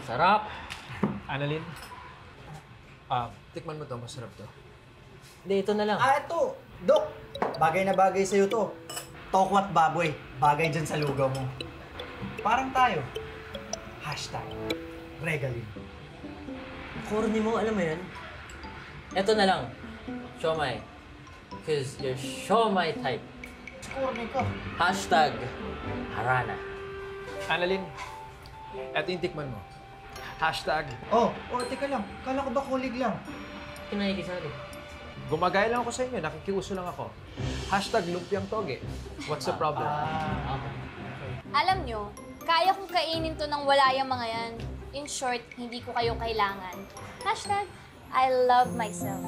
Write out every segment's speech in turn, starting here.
Sarap! Annalyn, tikman mo to. Masarap to. Hindi, ito na lang. Ito! Dok! Bagay na bagay sa'yo to. Tokwat baboy. Bagay dyan sa lugaw mo. Parang tayo. Hashtag Regalin. Corny mo, alam mo yun? Ito na lang. Siomai. Cause you're siomai type. Corny ka. Hashtag Harana. Annalyn, eto yung tikman mo. Hashtag, Teka lang. Kala ko ba kulig lang? Kinakikisali. gumagaya lang ako sa inyo. Nakikiuso lang ako. Hashtag lumpiang toge. What's the problem? Alam nyo, kaya kong kainin to ng wala yung mga yan. In short, hindi ko kayo kailangan. Hashtag, I love myself.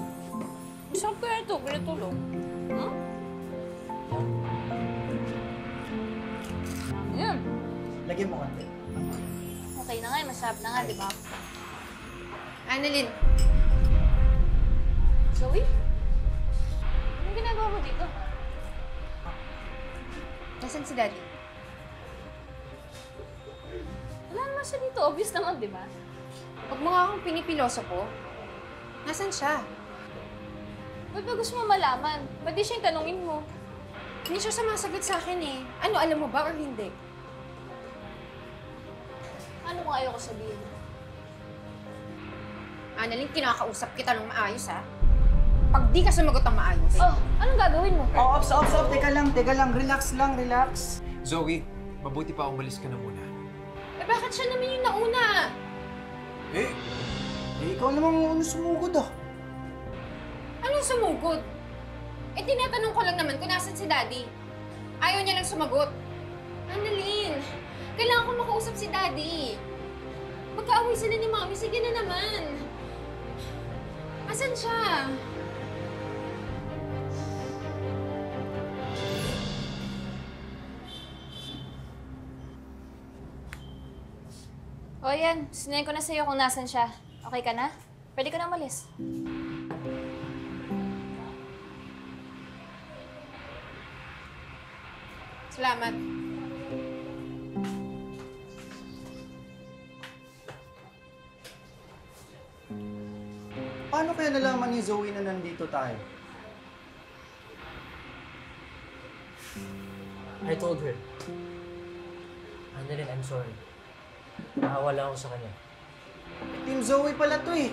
Saan kaya ito? Ganito lang. Yan. Lagyan mo konti. Okay na nga, masarap na nga, di ba? Annalyn, Zoe? Anong ginagawa mo dito? nasan si Daddy? Wala naman siya dito. Obvious naman, di ba? Huwag mo nga akong pinipiloso po. Nasaan siya? Ba't ba gusto mo malaman? Ba't di siya yung tanungin mo? Hindi siya sumasagot sa akin eh. Ano, alam mo ba or hindi? Ano kung ayaw ko sabihin? Annalyn, kinakausap kita ng maayos ha. Pag di ka sumagot ng maayos. Oh, anong gagawin mo? Ops. Teka lang. Relax lang. Zoe, mabuti pa umalis ka na muna. Eh, bakit siya naman yung nauna? Ikaw namang sumugod ah. Anong sumugod? Eh, tinatanong ko lang naman kung nasan si Daddy. Ayaw niya lang sumagot. Annalyn, kailangan ko makausap si Daddy. Magkaaway sila ni Mami, sige na naman. Asan siya? O yan, sinayin ko na sa'yo kung nasan siya. Okay ka na? Pwede ka na umalis. Salamat. Paano kaya nalaman ni Zoe na nandito tayo? I told her. Annalyn, I'm sorry. Nakawala ako sa kanya. Team Zoe pala to eh.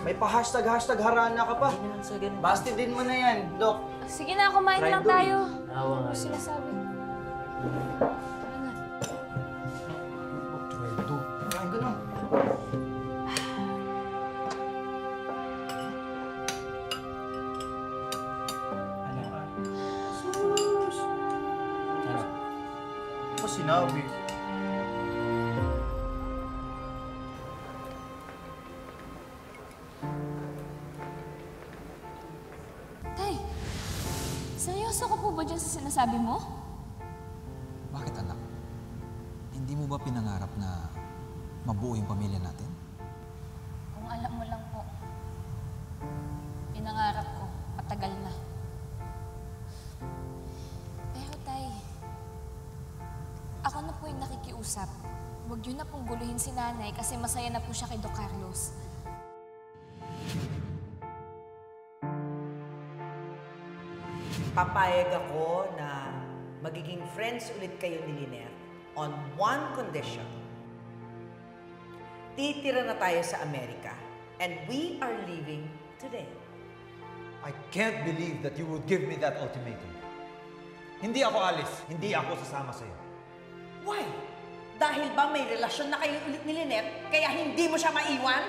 May pa-hashtag Harana ka pa. Hindi naman sa ganun. Basti din mo na yan, Dok. Sige na, kumain na lang Try tayo. Naawa nga Ano yun. sinasabi? Tara na. Kain ko na. Ano sinabi? Tay, seryoso ka po ba dyan sa sinasabi mo? Bakit anak? Hindi mo ba pinangarap na mabuo yung pamilya natin? Kung alam mo lang po, pinangarap ko, patagal na. Pero tay, ako na po yung nakikiusap. Huwag yun na pong guluhin si nanay kasi masaya na po siya kay Doc Carlos. Papayag ako na magiging friends ulit kayo ni Lynette on one condition. Titira na tayo sa Amerika and we are leaving today. I can't believe that you would give me that ultimatum. Hindi ako alis. Hindi ako sasama sa'yo. Why? Dahil ba may relasyon na kayo ulit ni Lynette kaya hindi mo siya maiwan?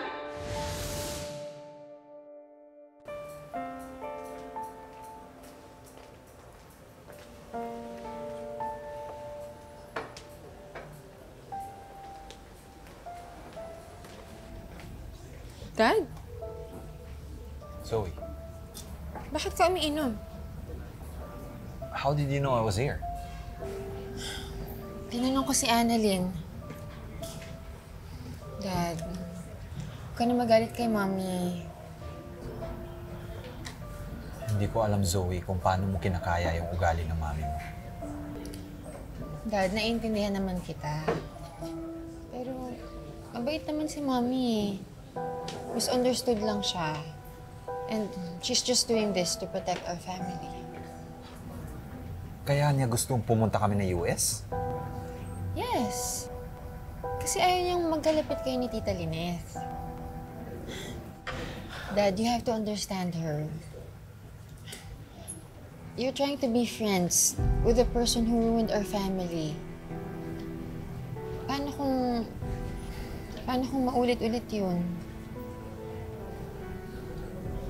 Dad, Zoe, bakit ka umiinom? how did you know I was here? Tinanong ko si Annalyn. Dad, huwag ka na magalit kay Mami. Hindi ko alam, Zoe, kung paano mo kinakaya yung ugali ng mami mo. Dad, naiintindihan naman kita. Pero Mabait naman si Mommy eh. Misunderstood lang siya. And she's just doing this to protect our family. Kaya niya gustong pumunta kami ng US? Yes. Kasi ayaw niyang magkalapit kayo ni Tita Lynette. Dad, you have to understand her. You're trying to be friends with the person who ruined our family. Paano kung maulit-ulit yun?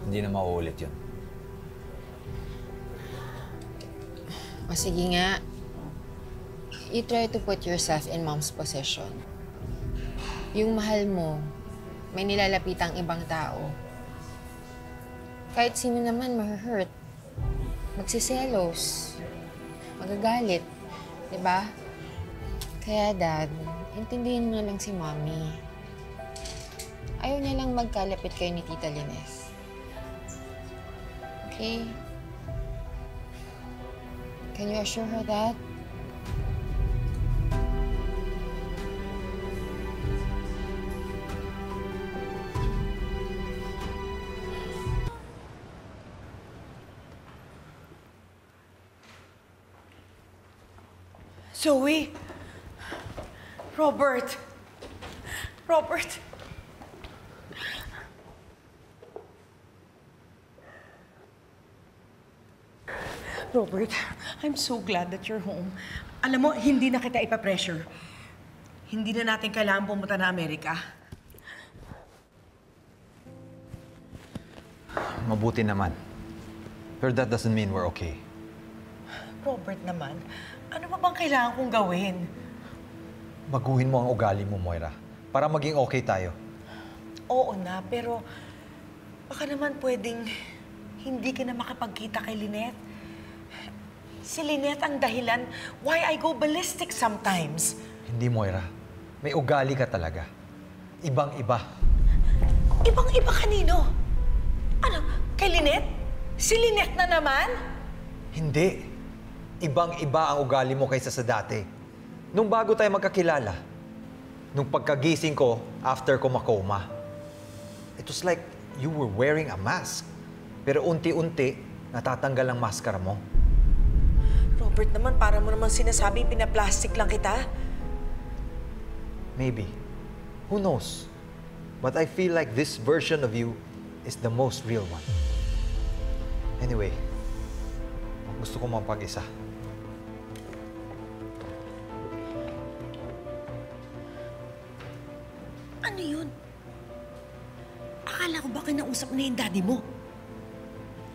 Hindi na mauulit yun. O sige nga, you try to put yourself in Mom's position. Yung mahal mo, may nilalapitang ibang tao. Kahit sino naman ma-hurt. Magsiselos. Magagalit. Diba? Kaya, Dad, intindihin mo na lang si Mommy. Ayaw niya lang magkalapit kayo ni Tita Lynette. Okay? Can you assure her that? Zoe! Robert! Robert! Robert, I'm so glad that you're home. Alam mo, hindi na kita ipapressure. Hindi na natin kailangan pumunta na Amerika. Mabuti naman. Pero that doesn't mean we're okay. Robert naman, ano ba bang kailangan kong gawin? Baguhin mo ang ugali mo, Moira. Para maging okay tayo. Oo na, pero baka naman pwedeng hindi ka na makapagkita kay Lynette. Si Lynette ang dahilan why I go ballistic sometimes. Hindi, Moira. May ugali ka talaga. Ibang-iba. Ibang-iba kanino? Ano, kay Lynette? Si Lynette na naman? Hindi. Ibang-iba ang ugali mo kaysa sa dati. Nung bago tayo magkakilala, nung pagkagising ko after ko makoma, it was like you were wearing a mask. Pero unti-unti, natatanggal ang maskara mo. Robert naman, para mo naman sinasabi, pinaplastic lang kita. Maybe. Who knows? But I feel like this version of you is the most real one. Anyway, gusto ko mapag-isa. Ano yun? Akala ko ba kinausap na yung daddy mo?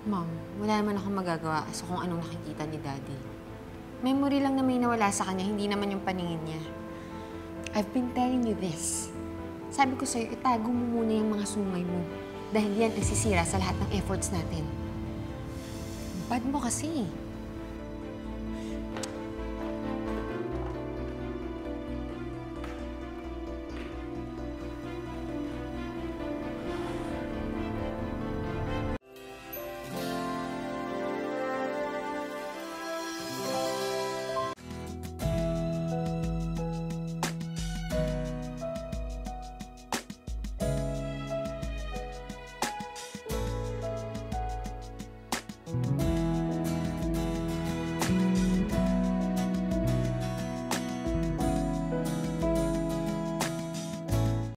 Mom, wala naman akong magagawa sa kung anong nakikita ni Daddy. Memory lang na may nawala sa kanya, hindi naman yung paningin niya. I've been telling you this. Sabi ko sa'yo, itago mo muna yung mga sungay mo. Dahil yan ang sisira sa lahat ng efforts natin. Bad mo kasi.